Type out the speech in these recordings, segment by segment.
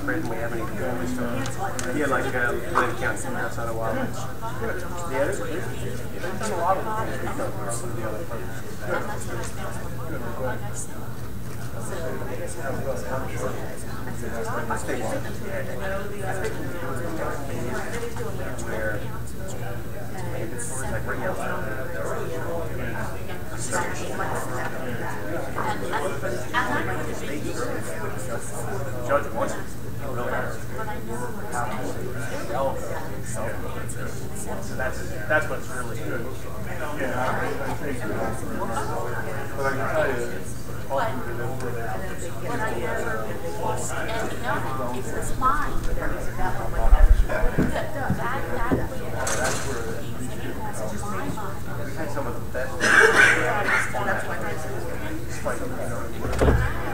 spread, and we have any family stuff. Yeah, like Lynn County, outside of Wild. Yeah, they've done a lot of things because of some of the other folks. I think where like right outside. Judge wants it. So that's what's really good. Yeah, I think but I can tell you, What I never lost and no, it was mine. That's where we've had some of the best.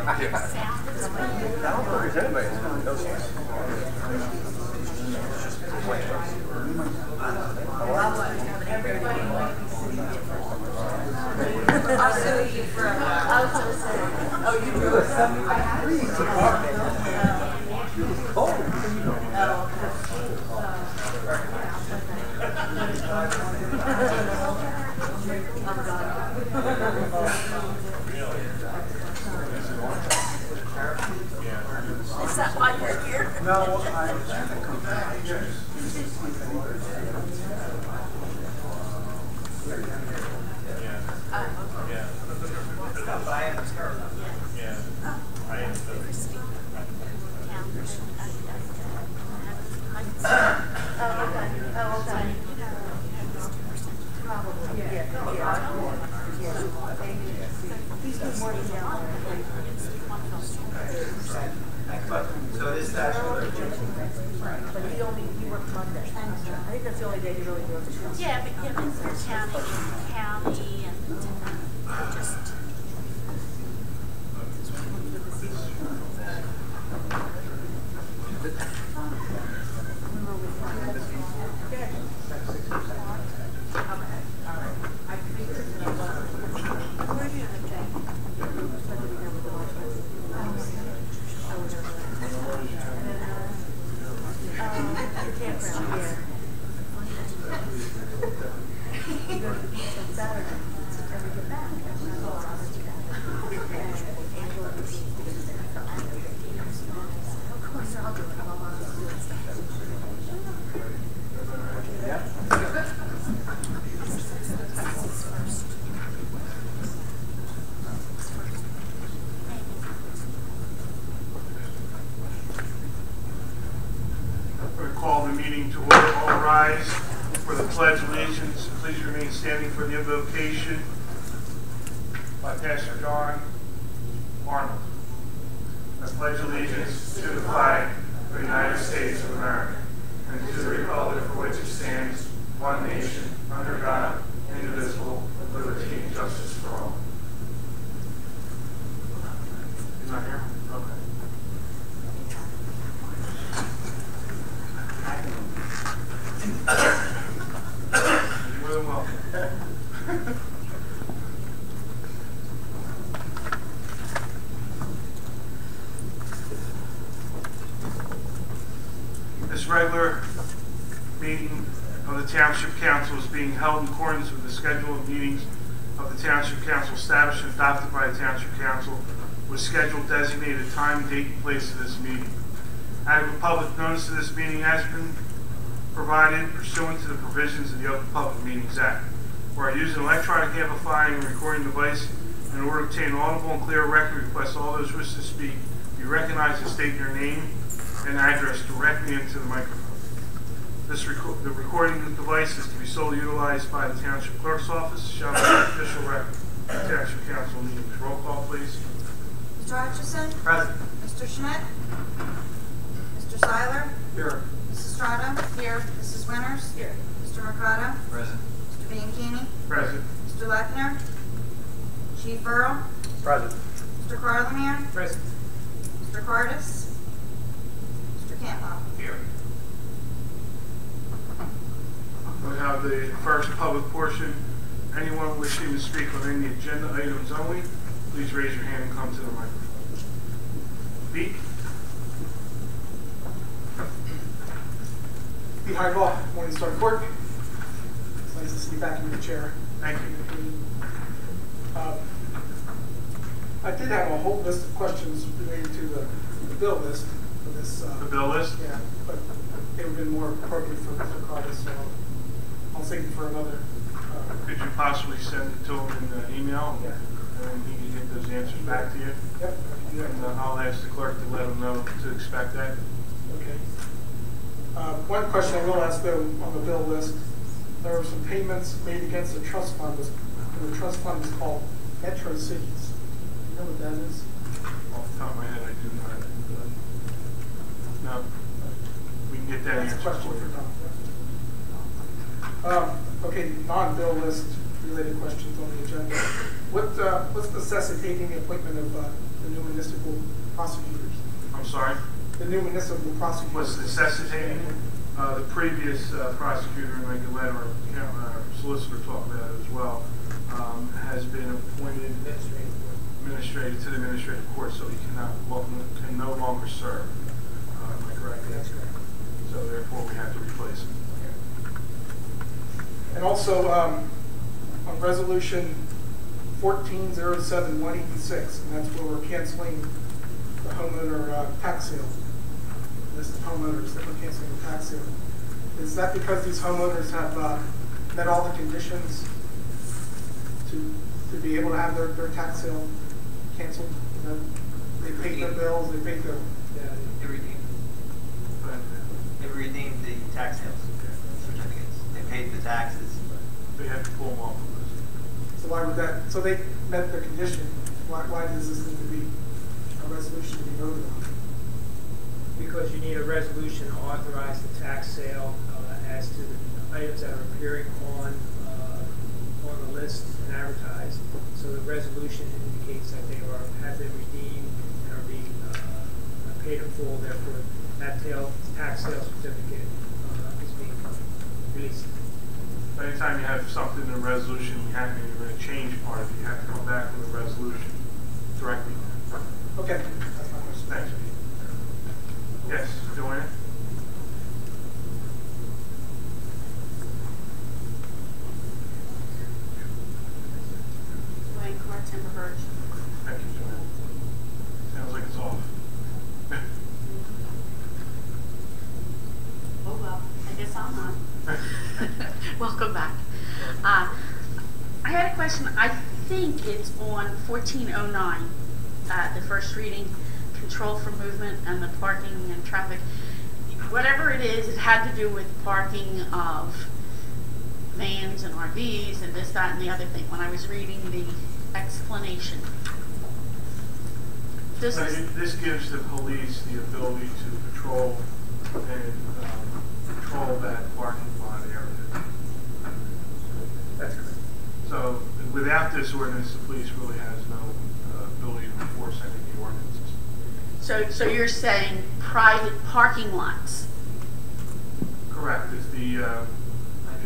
I don't know if there's anybody who's going to know this. I'll sue you for I was going to say, oh, you do a 73 department. cold. Is that why you're here? No, I haven't come back. So this statutory. But he worked Monday. I think that's the only day he really works. Yeah, but yeah, it's county and just. Call the meeting to order. All rise for the Pledge of Allegiance. Please remain standing for the invocation by Pastor John Arnold. I pledge allegiance to the flag of the United States of America and to the republic for which it stands, one nation, under God, indivisible, with liberty and justice for all. He's not here? Okay. You're more than welcome. This regular meeting of the Township Council is being held in accordance with the schedule of meetings of the Township Council established and adopted by the Township Council, with scheduled designated time, date, and place of this meeting. Adequate public notice of this meeting has been provided pursuant to the provisions of the Open Public Meetings Act. Where I use an electronic amplifying and recording device in order to obtain audible and clear record, request all those who wish to speak be recognized and state their name and address directly into the microphone. The recording device is to be solely utilized by the Township Clerk's Office, shall be an official record of the Township Council meetings. Roll call, please. Mr. Hutchison? Present. Mr. Schmidt? Mr. Seiler? Here. Mrs. Strada? Here. Mrs. Winters? Here. Mr. Mercado? Present. Mr. Bianchini? Present. Mr. Lechner? Chief Earl? Present. Mr. Carlemere? Present. Mr. Cardis? Mr. Cantwell? Here. We'll have the first public portion. Anyone wishing to speak on any agenda items only, please raise your hand and come to the microphone. Speak. Pete Highball, Morning Star Court. It's nice to see you back in your chair. Thank you. I did have a whole list of questions related to the bill list for this. The bill list? Yeah, but it would have been more appropriate for Mr. Carter, so I'll save it for another. Could you possibly send it to him in an email? Yeah. And he can get those answers back to you? Yep. And I'll ask the clerk to let him know to expect that. Okay. One question I will ask though on the bill list, there were some payments made against the trust fund. The trust fund is called Metro Cities. You know what that is? Off the top of my head, I do not. No. We can get that That's a answer question for you. for Tom. Okay, non-bill list related questions on the agenda. What's necessitating the appointment of the new municipal prosecutors? I'm sorry? The new municipal prosecutors. What's necessitating? The previous prosecutor, and I can let our solicitor talk about it as well, has been appointed administrative to the administrative court, so he can no longer serve. Am I correct? That's correct. So therefore, we have to replace him. And also on resolution 14-07-186, and that's where we're canceling the homeowner tax sale. List of homeowners that we're canceling the tax sale. Is that because these homeowners have met all the conditions to be able to have their tax sale canceled? They paid their bills, they paid their... Yeah, they redeemed. They redeemed the tax sales certificates. They paid the taxes. They have to pull them off the list. So why would that, so they met their condition, why does this need to be a resolution to be voted on? Because you need a resolution to authorize the tax sale as to the items that are appearing on the list and advertised. So the resolution indicates that they have been redeemed and are being paid in full. Therefore, that tax sale certificate is being released. Anytime you have something in a resolution, you're going to change part of it, you have to come back with a resolution directly. Okay, that's my question. Thanks, Pete. Yes, Joanne? Joanne Carr, Timber Birch. Thank you, Joanne. Sounds like it's off. Oh, well, I guess I'm on. Welcome back. I had a question. I think it's on 1409, the first reading, control for movement and the parking and traffic. Whatever it is, it had to do with parking of vans and RVs and this, that, and the other thing when I was reading the explanation. This gives the police the ability to patrol and control that parking lot area. That's correct. So without this ordinance, the police really has no ability to enforce any of the ordinances. So you're saying private parking lots, Correct. It's the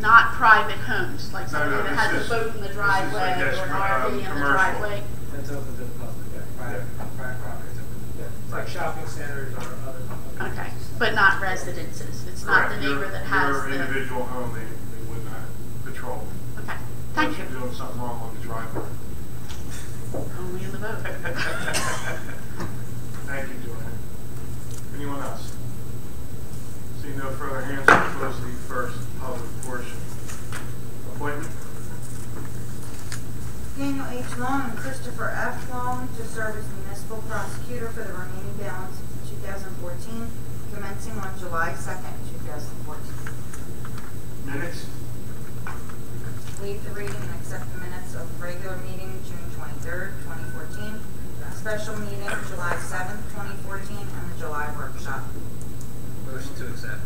not private homes, like No, somebody no, that has this a boat in the driveway I guess, or an RV in the commercial. driveway. That's open to the public. Private property is open to the public. It's like shopping centers or other. Okay, but not residences. It's not the Correct. neighbor that has your the. individual home. They would not patrol. Okay, thank you. Unless you're doing something wrong on the driveway. Only in the boat. Thank you, Joanne. Anyone else? Seeing no further hands, we'll close the first public portion. Appointment? Daniel H. Long and Christopher F. Long to serve as municipal prosecutor for the remaining balance of 2014, commencing on July 2nd, 2014. Minutes? Waive the reading and accept the minutes of regular meeting June 23rd, 2014, special meeting July 7th, 2014, and the July workshop. Motion to accept.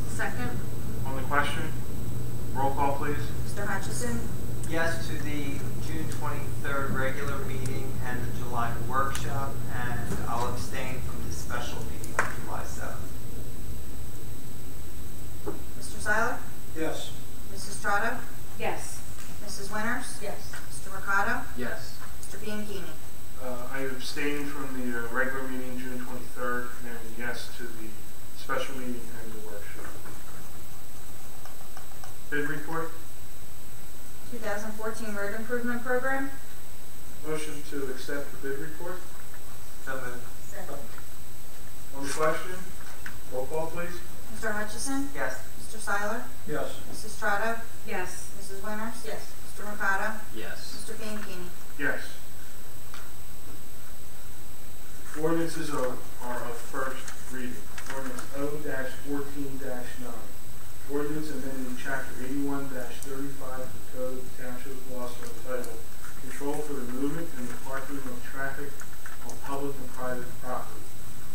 Second. On the question? Roll call, please. Mr. Hutchison? Yes to the June 23rd regular meeting and the July workshop, and I'll abstain from the special meeting on July 7th. Mr. Seiler? Yes. Mrs. Strato? Yes. Mrs. Winters? Yes. Mr. Mercado? Yes. Mr. Bianchini? I abstained from the regular meeting June 23rd, and yes to the special meeting and the workshop. 2014 road improvement program. Motion to accept the bid report. So moved. Second. On the question, roll call please. Mr. Hutchison? Yes. Mr. Seiler? Yes. Mrs. Strato? Yes. Mrs. Winters? Yes. Mr. Mercado? Yes. Mr. Bianchini? Yes. Ordinances are of first reading. Ordinance O-14-9. Ordinance amending Chapter 81-35 of the Code of the Township of Gloucester entitled Control for the Movement and the Parking of Traffic on Public and Private Property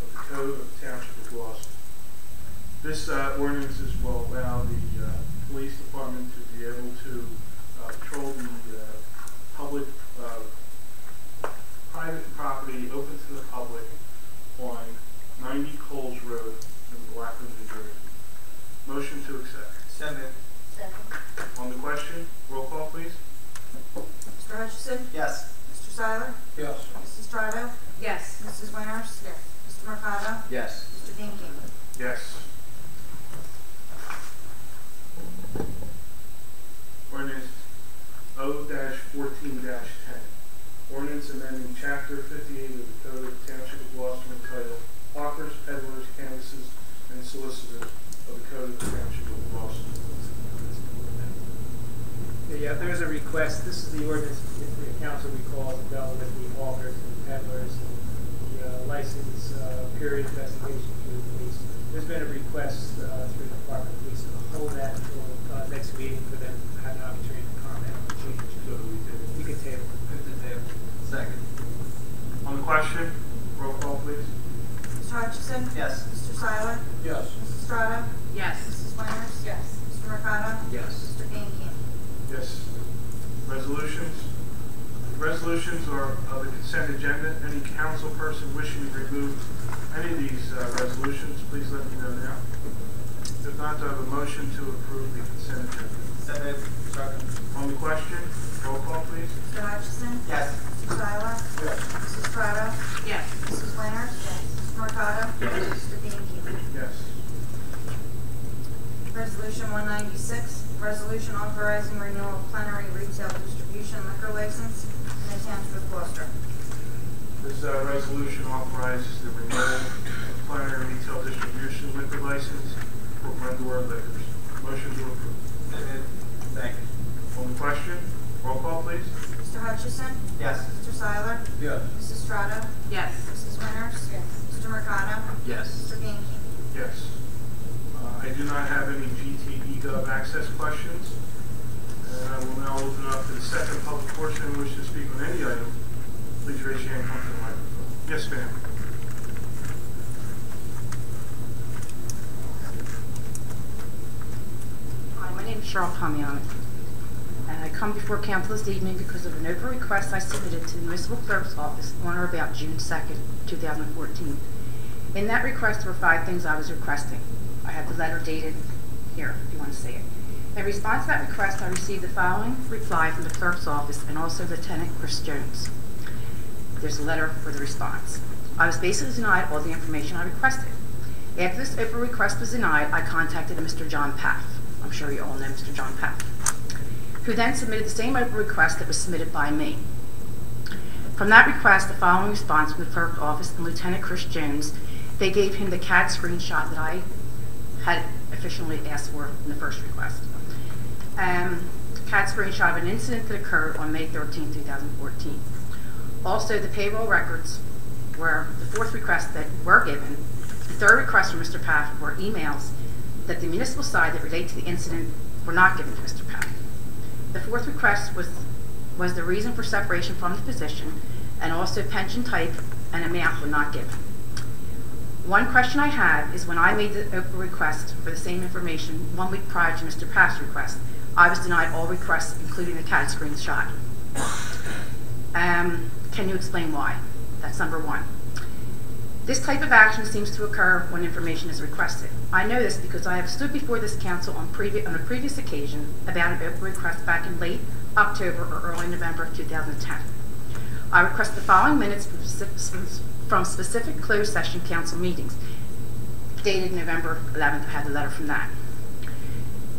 of the Code of the Township of Gloucester. This ordinances will allow the police department to be able to patrol the public private property open to the public on 90 Coles Road in Blackburn, New Jersey. Motion to accept. So moved. Second. On the question, roll call please. Mr. Hutchison? Yes. Mr. Seiler? Yes. Mrs. Strato? Yes. Mrs. Winters? Yes. Mr. Mercado? Yes. Mr. Bianchini? Yes. Ordinance O-14-10. Ordinance amending Chapter 58 of the Code of the Township of Gloucester entitled Hawkers, Peddlers, Canvassers, and Solicitors of the Code of the Township of Gloucester. Yeah, there's a request. This is the ordinance, if the council recalls, dealt with the hawkers and peddlers and the license period investigation through the police. There's been a request through the Department of Police to hold that until next meeting for them to have an opportunity to comment on the change. So You can table. Move the table. Second. on the question, roll call please. Mr. Hutchison? Yes. Mr. Seiler? Yes. Mrs. Strato? Yes. Mrs. Winters? Yes. Mr. Mercado? Yes. Mr. Bianchini? Yes. Resolutions. Resolutions are of the consent agenda. Any council person wishing to remove any of these resolutions, please let me know now. If not, do I have a motion to approve the consent agenda? So moved. Second. On the question, roll call please. Mr. Hutchison? Yes. Mr. Seiler? Yes. Mrs. Strato? Yes. Mrs. Winters? Yes. Mr. Mercado? Yes. Mr. Bianchini? Yes. Resolution 196, resolution authorizing renewal of plenary retail distribution liquor license in the Township of Gloucester. This resolution authorizes the renewal of plenary retail distribution liquor license for Glendora Liquors. Motion to approve. So moved. Second. On the question, roll call please. Mr. Hutchison? Yes. Mr. Seiler? Yes. Mrs. Strato? Yes. Mrs. Winters? Yes. Mr. Mercado? Yes. Mr. Bianchini? Yes. I do not have any GTE Gov access questions. And I will now open up to the second public portion in which to speak on any item. Please raise your hand, come to the microphone. Yes, ma'am. Hi, my name is Cheryl Pomion, and I come before council this evening because of an open request I submitted to the municipal clerk's office on or about June 2nd, 2014. In that request were 5 things I was requesting. I have the letter dated here, if you want to see it. In response to that request, I received the following reply from the clerk's office and also Lieutenant Chris Jones. There's a letter for the response. I was basically denied all the information I requested. After this open request was denied, I contacted Mr. John Paff. I'm sure you all know Mr. John Paff, who then submitted the same open request that was submitted by me. From that request, the following response from the clerk's office and Lieutenant Chris Jones, they gave him the CAD screenshot that I had officially asked for in the first request. CAD screenshot of an incident that occurred on May 13, 2014. Also, the payroll records were the 4th request that were given. The 3rd request from Mr. Paff were emails that the municipal side that relate to the incident were not given to Mr. Paff. The 4th request was the reason for separation from the position, and also pension type and amount were not given. One question I have is when I made the open request for the same information 1 week prior to Mr. Paff's request, I was denied all requests, including the CAD screenshot. Can you explain why? That's number 1. This type of action seems to occur when information is requested. I know this because I have stood before this council on a previous occasion about an open request back in late October or early November of 2010. I request the following minutes from specific closed session council meetings. Dated November 11th, I had the letter from that.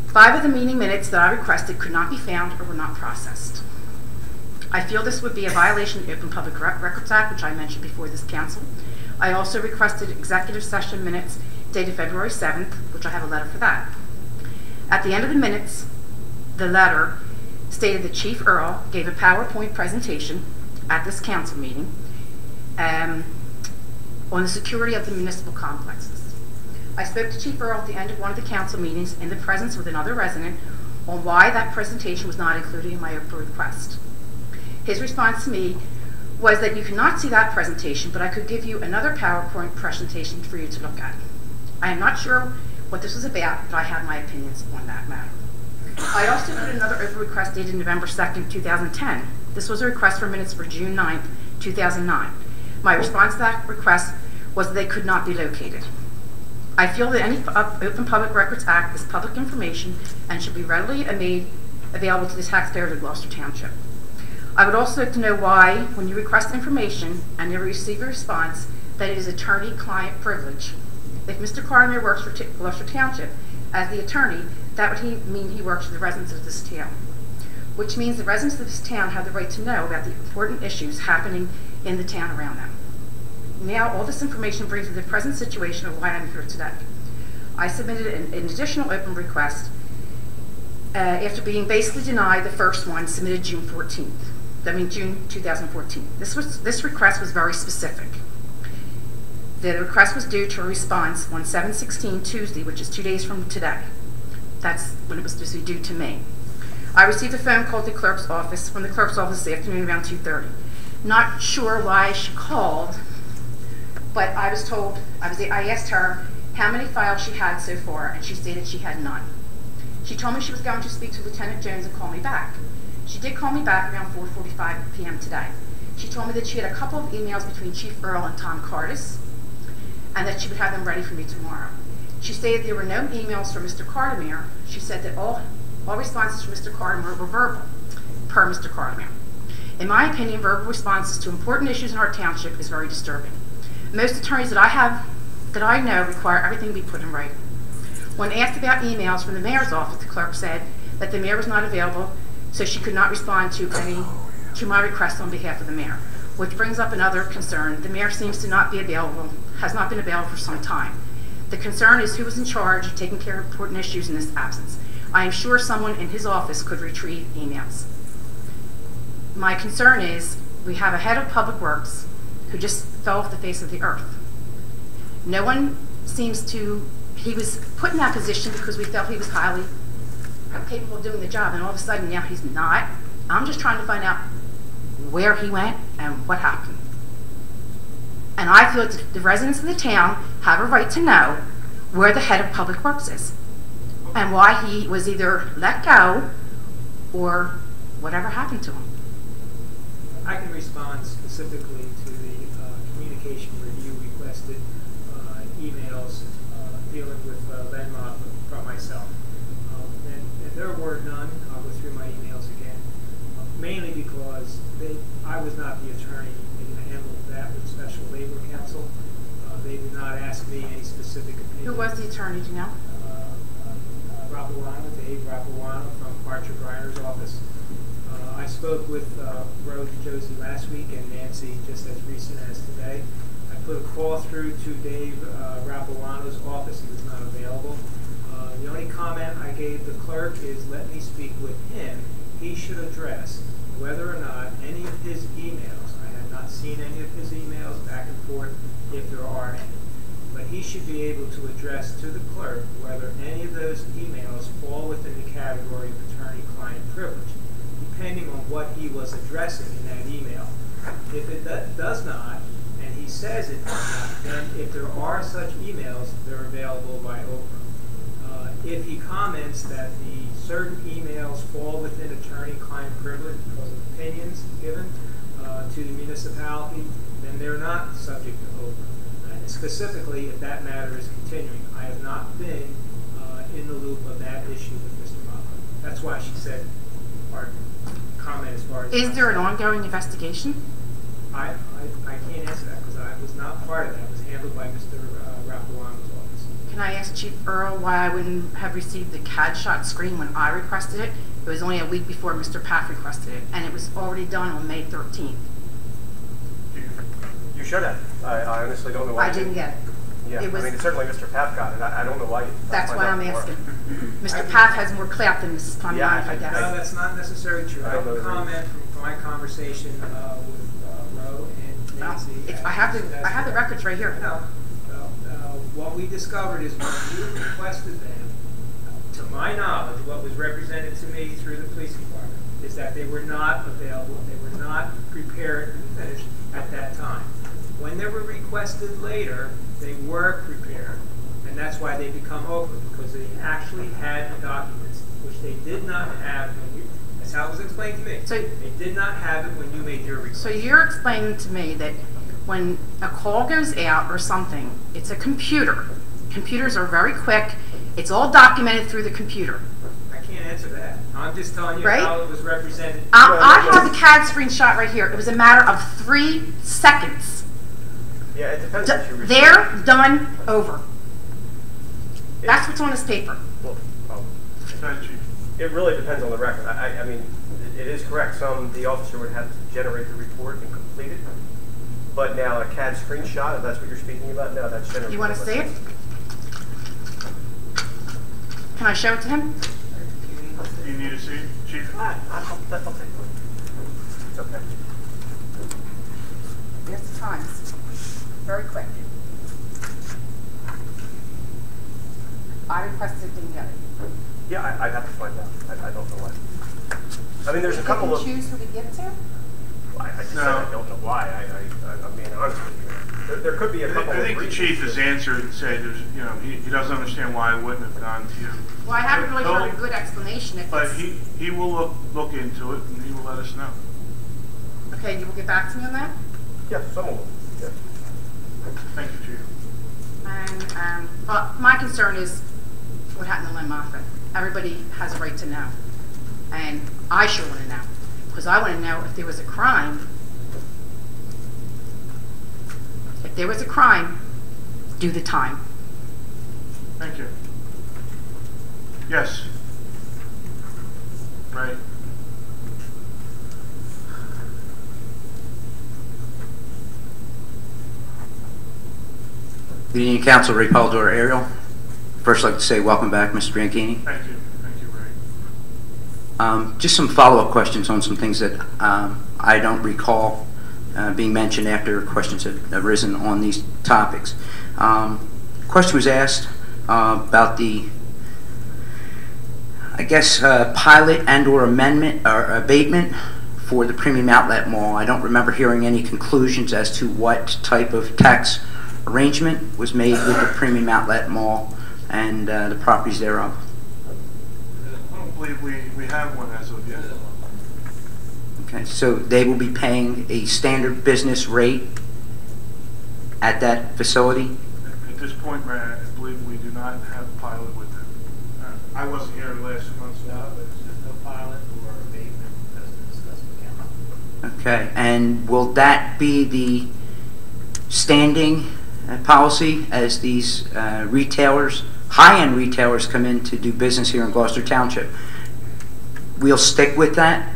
5 of the meeting minutes that I requested could not be found or were not processed. I feel this would be a violation of the Open Public Records Act, which I mentioned before this council. I also requested executive session minutes dated February 7th, which I have a letter for that. At the end of the minutes, the letter stated that Chief Earl gave a PowerPoint presentation at this council meeting on the security of the municipal complexes. I spoke to Chief Earl at the end of one of the council meetings in the presence of another resident on why that presentation was not included in my Oprah request. His response to me was that you cannot see that presentation, but I could give you another PowerPoint presentation for you to look at. I am not sure what this was about, but I have my opinions on that matter. I also put another Oprah request dated November 2nd, 2010. This was a request for minutes for June 9th, 2009. My response to that request was that they could not be located. I feel that any Open Public Records Act is public information and should be readily made available to the taxpayers of Gloucester Township. I would also like to know why, when you request information and you receive a response, that it is attorney-client privilege. If Mr. Carter works for Gloucester Township as the attorney, that would mean he works for the residents of this town, which means the residents of this town have the right to know about the important issues happening in the town around them. Now, all this information brings me to the present situation of why I'm here today. I submitted an additional open request after being basically denied the first one submitted June 2014. This request was very specific. The request was due to a response on 7/16 Tuesday, which is 2 days from today. That's when it was supposed to be due to me. I received a phone call from the clerk's office this afternoon around 2:30. Not sure why she called, but I was told, I asked her how many files she had so far, and she stated she had none. She told me she was going to speak to Lieutenant Jones and call me back. She did call me back around 4:45 p.m. today. She told me that she had a couple of emails between Chief Earl and Tom Cardis, and that she would have them ready for me tomorrow. She stated there were no emails from Mr. Cardamere. She said that all responses from Mr. Cardamere were verbal, per Mr. Cardamere. In my opinion, verbal responses to important issues in our township is very disturbing. Most attorneys that I know require everything to be put in writing. When asked about emails from the mayor's office, the clerk said that the mayor was not available, so she could not respond to my request on behalf of the mayor, which brings up another concern. The mayor seems to not be available, has not been available for some time. The concern is who was in charge of taking care of important issues in his absence. I am sure someone in his office could retrieve emails. My concern is we have a head of public works who just fell off the face of the earth. No one seems to, he was put in that position because we felt he was highly capable of doing the job, and all of a sudden now he's not. I'm just trying to find out where he went and what happened. And I feel that the residents of the town have a right to know where the head of public works is and why he was either let go or whatever happened to him. I can respond specifically to the communication review requested emails dealing with Lenmont from myself. And there were none. I'll go through my emails again, mainly because I was not the attorney. They didn't handle that with Special Labor Council. They did not ask me any specific opinion. Who was the attorney, do you know? Dave Rapawano from Archer Griner's office. I spoke with Rose Josie last week and Nancy just as recent as today. I put a call through to Dave Rapawano's office. He was not available. The only comment I gave the clerk is let me speak with him. He should address whether or not any of his emails, I have not seen any of his emails back and forth if there are any, but he should be able to address to the clerk whether any of those emails fall within the category of attorney-client privilege, depending on what he was addressing in that email. If it does not, and he says it does not, then if there are such emails, they're available by Oprah. If he comments that the certain emails fall within attorney-client privilege because of opinions given to the municipality, then they're not subject to Oprah. Specifically, if that matter is continuing, I have not been in the loop of that issue with Mr. Motley. That's why she said our comment as far as... Is there an ongoing investigation? I can't answer that because I was not part of that. It was handled by Mr. Rapawano's office. Can I ask Chief Earl why I wouldn't have received the CAD shot screen when I requested it? It was only a week before Mr. Paff requested it, and it was already done on May 13th. You should have. I honestly don't know why. I didn't get it. Yeah, It was, I mean, certainly Mr. Paff got it. I don't know why. that's why I'm asking. Mr. Paff has more clout than Mrs. Tomiani, Yeah, I guess. No, that's not necessarily true. I have a comment from my conversation with Roe and Nancy. I have the records right here. No. What we discovered is when you requested them, to my knowledge, what was represented to me through the police department is that they were not available, they were not prepared and finished at that time. When they were requested later, they were prepared, and that's why they become open, because they actually had the documents, which they did not have when you, that's how it was explained to me. So, they did not have it when you made your request. So you're explaining to me that when a call goes out or something, it's a computer. Computers are very quick. It's all documented through the computer. I can't answer that. I'm just telling you Right? how it was represented. I have the CAD screenshot right here. It was a matter of 3 seconds. Yeah, it depends what you receive. There, done, over. That's what's on this paper. Well, Thank you. it really depends on the record. I mean, it is correct. The officer would have to generate the report and complete it. But now a CAD screenshot, if that's what you're speaking about, no, that's generated. You want to see it? Can I show it to him? Do you need to see it, Chief? I'll take it. It's okay. Here's the times. Very quick. I requested, didn't get it. Yeah, I'd have to find out. I don't know why. I mean, there's a couple of... Did you choose who to give it to? I just said I don't know why. I'm being honest with you. There could be a couple of I think the reasons. chief has answered and said there's, you know, he doesn't understand why it wouldn't have gone to you. Well, I haven't really heard a good explanation. If But it's, he will look into it and he will let us know. okay, you will get back to me on that? Yeah, some of them. Yeah. Thank you, Chief. And but my concern is what happened to Len Moffat. Everybody has a right to know, and I sure want to know, because I want to know if there was a crime. If there was a crime, do the time. Thank you. Yes. Right. Good evening, Council. Ray Paldor, Ariel. First, I'd like to say welcome back, Mr. Bianchini. Thank you. Thank you, Ray. Just some follow-up questions on some things that I don't recall being mentioned after questions had arisen on these topics. Question was asked about the, I guess, pilot and/or amendment or abatement for the Premium Outlet Mall. I don't remember hearing any conclusions as to what type of tax arrangement was made with the Premium Outlet Mall and the properties thereof. I don't believe we have one as of yet. Okay, so they will be paying a standard business rate at that facility? At this point, Ray, I believe we do not have a pilot with them. I wasn't here last month, so There's no pilot or abatement as discussed with council. Okay, and will that be the standing policy as these retailers, high-end retailers, come in to do business here in Gloucester Township? We'll stick with that?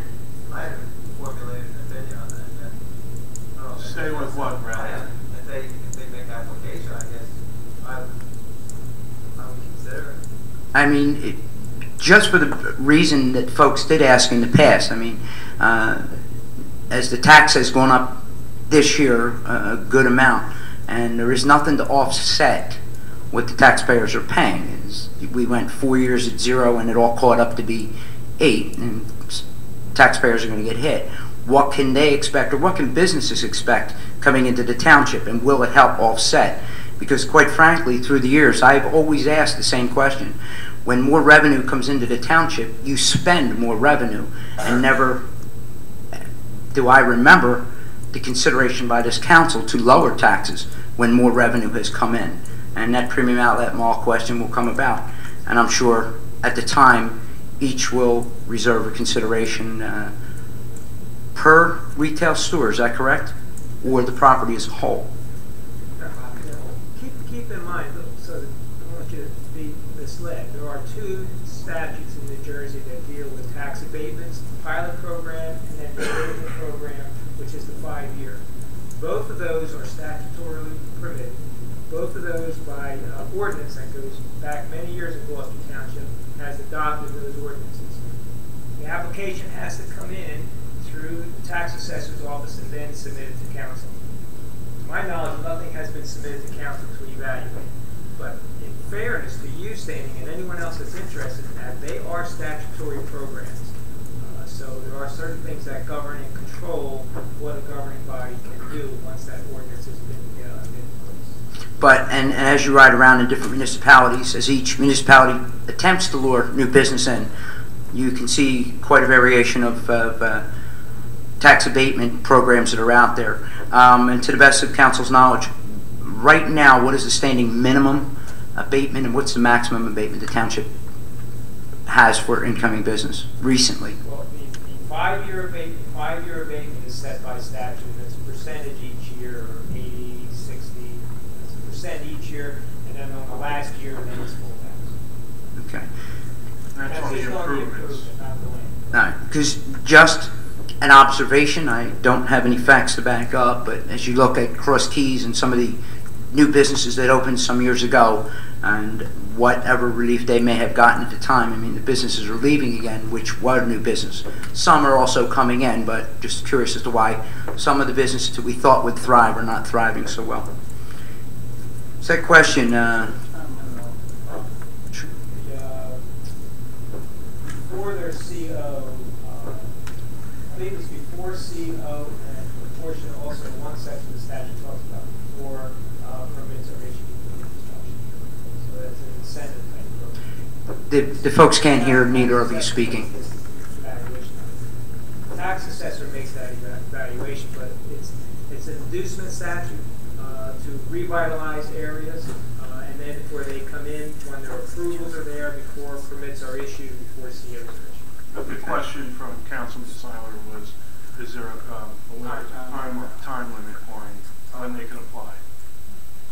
I haven't formulated an opinion on that yet. I don't know. Stay with what, Ray? If they make application, I guess I would consider it. I mean, just for the reason that folks did ask in the past. I mean, as the tax has gone up this year a good amount, and there is nothing to offset what the taxpayers are paying. We went 4 years at 0 and it all caught up to be 8, and taxpayers are going to get hit. What can they expect, or what can businesses expect coming into the township, and will it help offset? Because quite frankly, through the years, I've always asked the same question. When more revenue comes into the township, you spend more revenue, and never do I remember the consideration by this council to lower taxes when more revenue has come in. And that Premium Outlet Mall question will come about. And I'm sure at the time, each will reserve a consideration per retail store, is that correct? Or the property as a whole? Keep in mind, so that want you to be misled. There are two statutes in New Jersey that deal with tax abatements, the pilot program and then the abatement program, which is the 5-year. Both of those are statutorily permitted. Both of those by ordinance that goes back many years in Gloucester Township has adopted those ordinances. The application has to come in through the tax assessor's office and then submitted to council. To my knowledge, nothing has been submitted to council to evaluate. But in fairness to you, Standing, and anyone else that's interested in that, they are statutory programs. So there are certain things that govern and control what a governing body can do once that ordinance has been in place. But, and as you ride around in different municipalities, as each municipality attempts to lure new business in, you can see quite a variation of tax abatement programs that are out there. And to the best of council's knowledge, right now, what is the standing minimum abatement and what's the maximum abatement the township has for incoming business recently? Well, the 5-year abatement is set by statute. It's a percentage each year, 80, 60. It's a percent each year, and then on the last year, then it's full tax. Okay. That's on the improvements. Not the land. No, because just an observation, I don't have any facts to back up, but as you look at Cross Keys and some of the new businesses that opened some years ago and whatever relief they may have gotten at the time, I mean, the businesses are leaving again, which were new business. Some are also coming in, but just curious as to why some of the businesses that we thought would thrive are not thriving so well. Second question. Before their CO, I think it was before CO and proportion also one section of the statute talks about before permits are issued for construction. So that's an incentive type program. The folks can't hear neither of you speaking. The tax assessor makes that evaluation, but it's an inducement statute to revitalize areas, and then before they come in, when their approvals are there, before permits are issued, before COs are issued. The question from Councilman Seiler was, is there a time limit on when they can apply?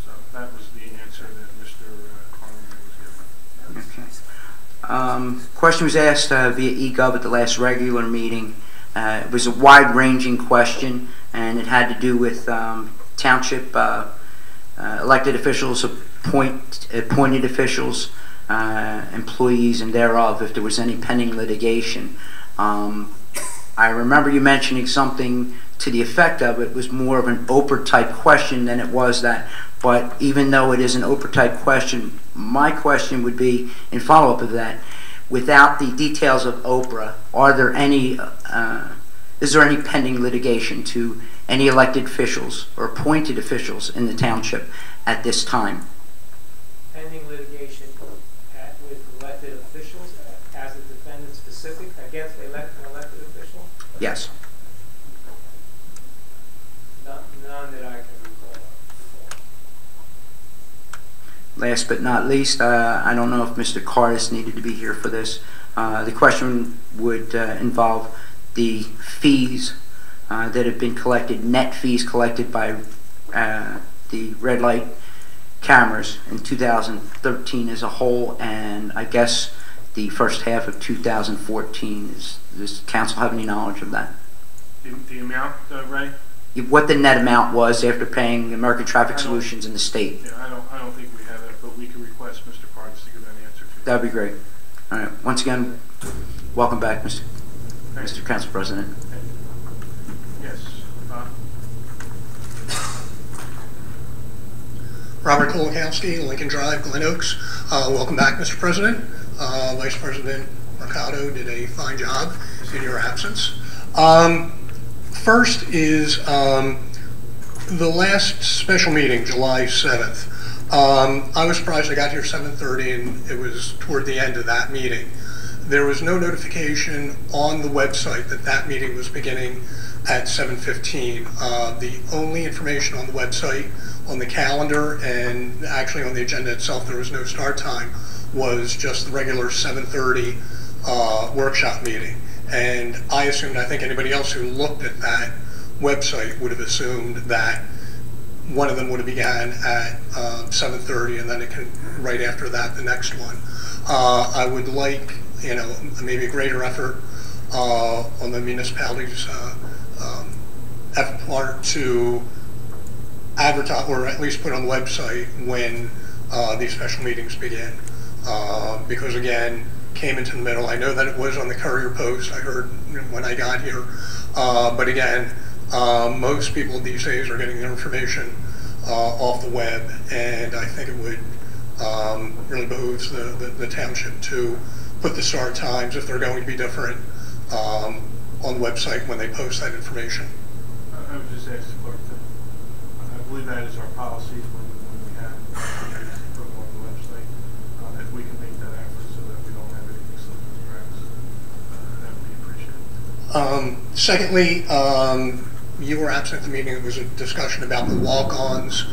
So that was the answer that Mr. Carmen was giving. Okay. Question was asked via eGov at the last regular meeting. It was a wide-ranging question, and it had to do with township elected officials, appointed officials, employees, and thereof, if there was any pending litigation. I remember you mentioning something to the effect of it was more of an Oprah type question than it was that. But even though it is an Oprah type question, my question would be, in follow-up of that, without the details of Oprah, are there any, is there any pending litigation to any elected officials or appointed officials in the township at this time? Pending litigation with elected officials as a defendant specific against an elected official? Yes. None that I can recall. Last but not least, I don't know if Mr. Cardis needed to be here for this. The question would involve the fees that have been collected, net fees collected by the red light cameras in 2013 as a whole, and I guess the first half of 2014. Does council have any knowledge of that? The amount, Ray? What the net amount was after paying American Traffic Solutions in the state? Yeah, I don't think we have that, but we can request Mr. Cardis to give that answer to you. That would be great. All right. Once again, welcome back, Mr. Council President. Yes, Bob? Robert Kolakowski, Lincoln Drive, Glen Oaks. Welcome back, Mr. President. Vice President Mercado did a fine job in your absence. First is the last special meeting, July 7th. I was surprised I got here 7:30 and it was toward the end of that meeting. There was no notification on the website that that meeting was beginning at 7:15. The only information on the website, on the calendar, and actually on the agenda itself, there was no start time, was just the regular 7:30 workshop meeting. And I assumed, I think anybody else who looked at that website would have assumed that one of them would have began at 7:30, and then it can, right after that, the next one. I would like, maybe a greater effort on the municipality's effort part to advertise, or at least put on the website when these special meetings begin. Because again, came into the middle. I know that it was on the Courier Post, I heard when I got here. But again, most people these days are getting their information off the web, and I think it would really behooves the township to put the start times, if they're going to be different, on the website when they post that information. I would just ask the clerk to, I believe that is our policy when we have put them on the website. If we can make that effort so that we don't have anything slipping through the cracks, that would be appreciated. Secondly, you were absent at the meeting. There was a discussion about the walk-ons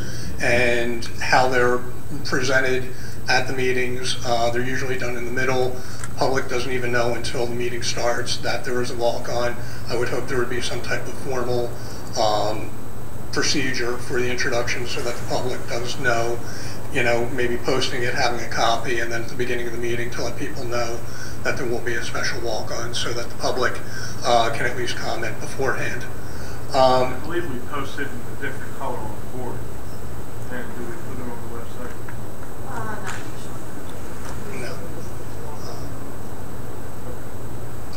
and how they're presented at the meetings. They're usually done in the middle. Public doesn't even know until the meeting starts that there is a walk-on. I would hope there would be some type of formal procedure for the introduction so that the public does know, maybe posting it, having a copy, and then at the beginning of the meeting to let people know that there will be a special walk-on so that the public can at least comment beforehand. I believe we posted in a different color on the board. And do we put it on the website? No.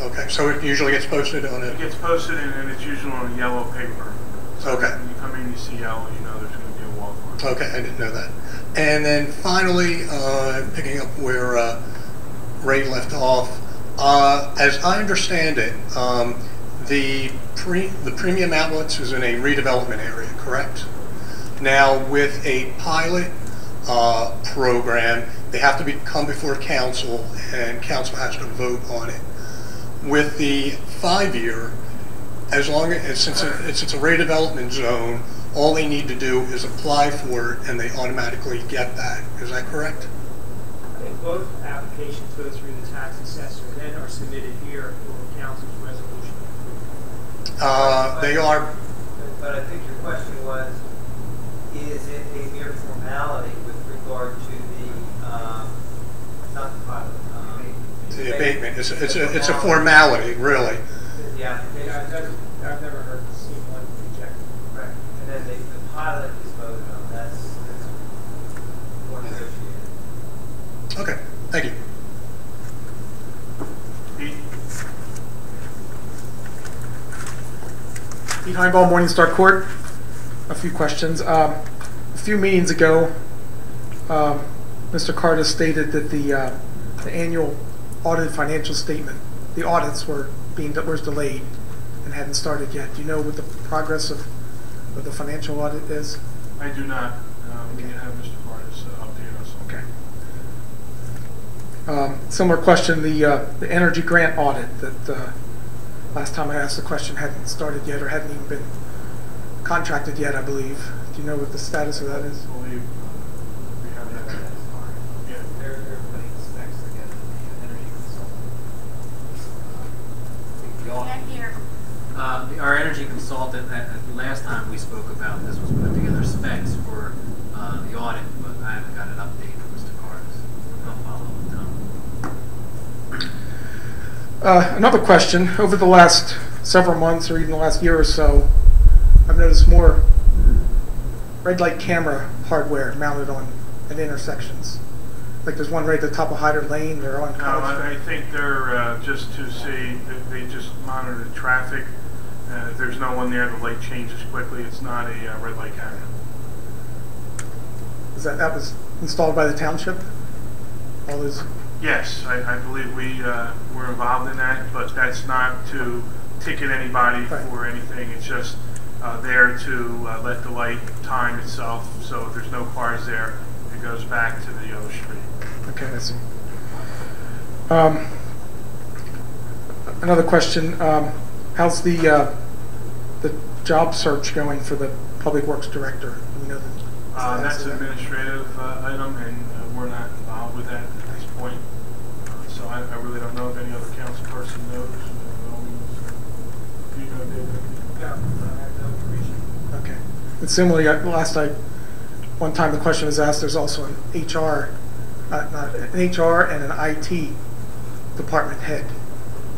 Okay, so it usually gets posted on It gets posted and it's usually on a yellow paper. So Okay. when you come in, you see yellow, you know there's going to be a walk-on. Okay, I didn't know that. And then finally, picking up where Ray left off, as I understand it, the premium outlets is in a redevelopment area, correct? Now, with a pilot program, they have to come before council, and council has to vote on it. With the 5-year, as long as since it's a redevelopment zone, all they need to do is apply for it, and they automatically get that. Is that correct? I think both applications go through the tax assessor, then are submitted here for council's resolution. They are. But I think your question was, is it a mere formality with regard to the, not the pilot, The abatement. It's a formality, really. the application? Yeah, I've never seen one rejected. Right. And then the pilot is voted on. That's more negotiated. Okay, thank you. Pete Heinbaum, Morningstar Court. A few questions. A few meetings ago, Mr. Carter stated that the annual audited financial statement, the audits was delayed and hadn't started yet. Do you know what the progress of the financial audit is? I do not. We can have Mr. Carter's update us. Okay. Similar question, the energy grant audit that last time I asked the question hadn't started yet or hadn't even been contracted yet, I believe. Do you know what the status of that is? I believe we have that. Yeah. They're putting specs together, the energy consultant. Our energy consultant, last time we spoke about this, was putting together specs for the audit, but I haven't got an update from Mr. Carter's. I'll follow up with Tom. Another question. Over the last several months or even the last year or so, I've noticed more red light camera hardware mounted at intersections. Like there's one right at the top of Hyder Lane. They're on. No, I think they're just to see, they just monitor the traffic. If there's no one there, the light changes quickly. It's not a red light camera. Is that was installed by the township? All those. Yes, I believe we were involved in that, but that's not to ticket anybody for anything. It's just there to let the light time itself. So if there's no cars there, it goes back to the other street. Okay, I see. Another question: how's the job search going for the public works director? You know, that's an administrative item, and we're not involved with that at this point. So I really don't know if any other council person knows. Do you know, David? No, I have no information. Okay. And similarly, one time the question was asked, there's also an HR and an IT department head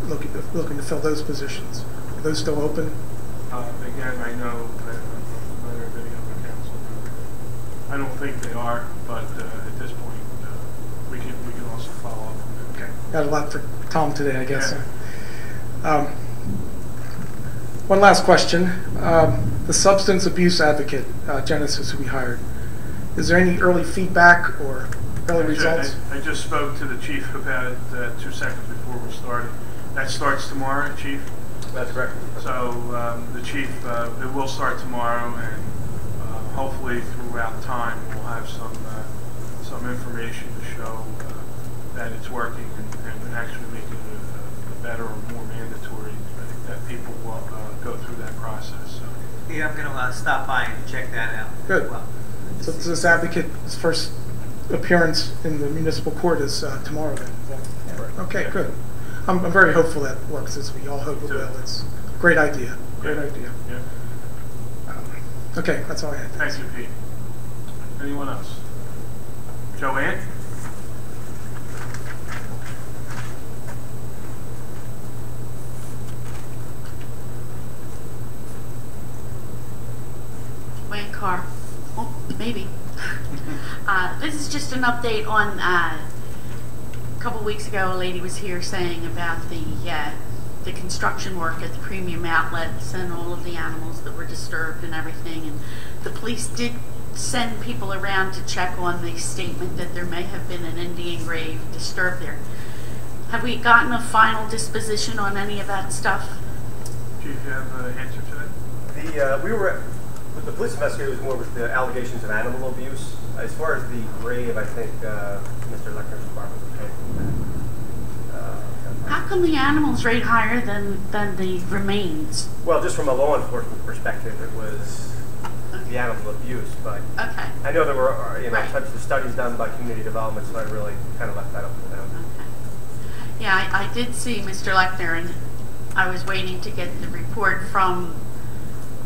looking to fill those positions. Are those still open? Again, I know that whether any other council, I don't think they are, but at this point, we can also follow up. Okay, got a lot for Tom today, I guess. Yeah. One last question. The substance abuse advocate, Genesis, who we hired, is there any early feedback or early results? I just spoke to the chief about it 2 seconds before we started. That starts tomorrow, Chief? That's correct. So the chief, it will start tomorrow, and hopefully throughout time we'll have some information to show that it's working and actually make it a better or more mandatory that people will go through that process. So. Yeah, I'm going to stop by and check that out. Good. Well, So this advocate's first appearance in the municipal court is tomorrow then? Okay, good. I'm very hopeful that works, as we all hope it will. It's a great idea. Great idea. Yeah. Okay, that's all I had. Thank you, Pete. Anyone else? Joanne? Wayne Carr. Oh, maybe. This is just an update on a couple weeks ago. A lady was here saying about the construction work at the premium outlets and all of the animals that were disturbed and everything. And the police did send people around to check on the statement that there may have been an Indian grave disturbed there. Have we gotten a final disposition on any of that stuff? Do you have an answer to that? We were with the police investigator. It was more with the allegations of animal abuse. As far as the grave, I think Mr. Lechner's department was handling that. How come the animals rate higher than the remains? Well, just from a law enforcement perspective, it was the animal abuse, but Okay. I know there were Right. types of studies done by community development, so I really kind of left that up to them. Okay. Yeah, I did see Mr. Lechner, and I was waiting to get the report from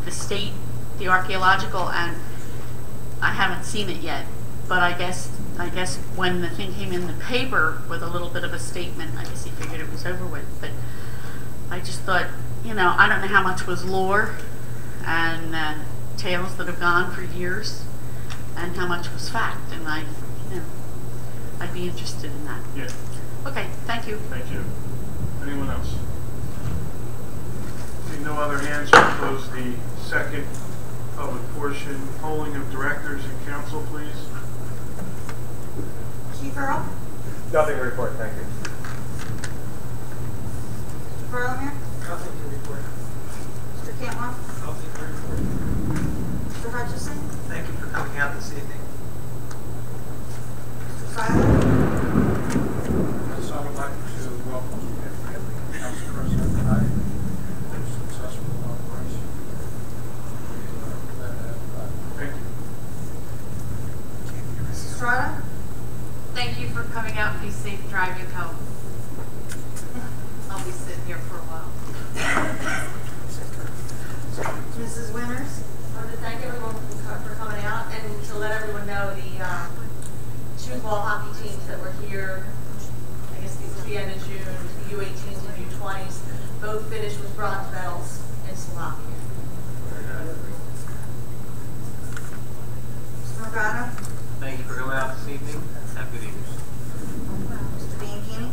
the state, the archaeological, and I haven't seen it yet. But I guess when the thing came in the paper with a little bit of a statement, I guess he figured it was over with. But I just thought, I don't know how much was lore and tales that have gone for years, and how much was fact. And I'd be interested in that. Yeah. Okay, thank you. Thank you. Anyone else? Seeing no other hands, we'll close the second public portion. Polling of directors and council, please. Chief Earl? Nothing to report, thank you. Mr. Burlingame? Nothing to report. Mr. Cantwell? Nothing to report. Mr. Hutchison? thank you for coming out this evening. Mr. Seiler? Yes, I would like to welcome Council President tonight for a successful operation. Thank you. Mrs. Estrada? Thank you for coming out. Be safe driving home. I'll be sitting here for a while. Mrs. Winters? I want to thank everyone for coming out and to let everyone know the two ball hockey teams that were here, I guess at the end of June, the U18s and U20s, both finished with bronze medals in Slovakia. Mr. Morgado? Thank you for coming out this evening. Have a good evening. Mr. Bianchini?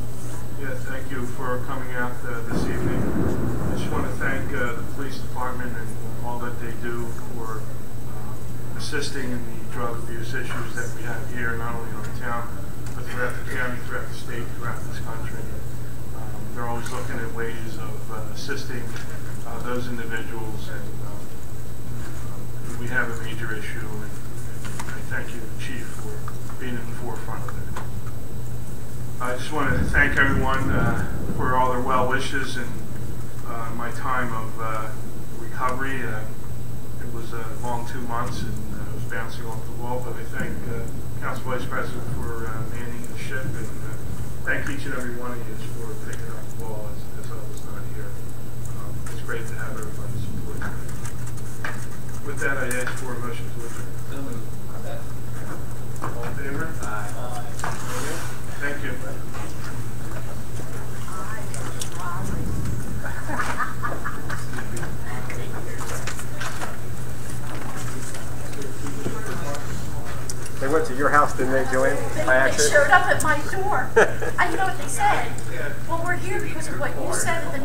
Yes, thank you for coming out this evening. I just want to thank the police department and all that they do for assisting in the drug abuse issues that we have here, not only in our town, but throughout the county, throughout the state, throughout this country. They're always looking at ways of assisting those individuals, and we have a major issue, and I thank you, Chief, for being in the forefront of it. I just want to thank everyone for all their well wishes and my time of recovery. It was a long 2 months, and I was bouncing off the wall, but I thank Council Vice President for manning the ship, and thank each and every one of you for picking up the ball as I was not here. It's great to have everybody's support. With that, that, I ask for a motion to adjourn. So moved. All in favor? Aye. Thank you. They went to your house, didn't they, Joanne? By They accident? showed up at my door. I know what they said. Well, we're here because of what you said at the meeting.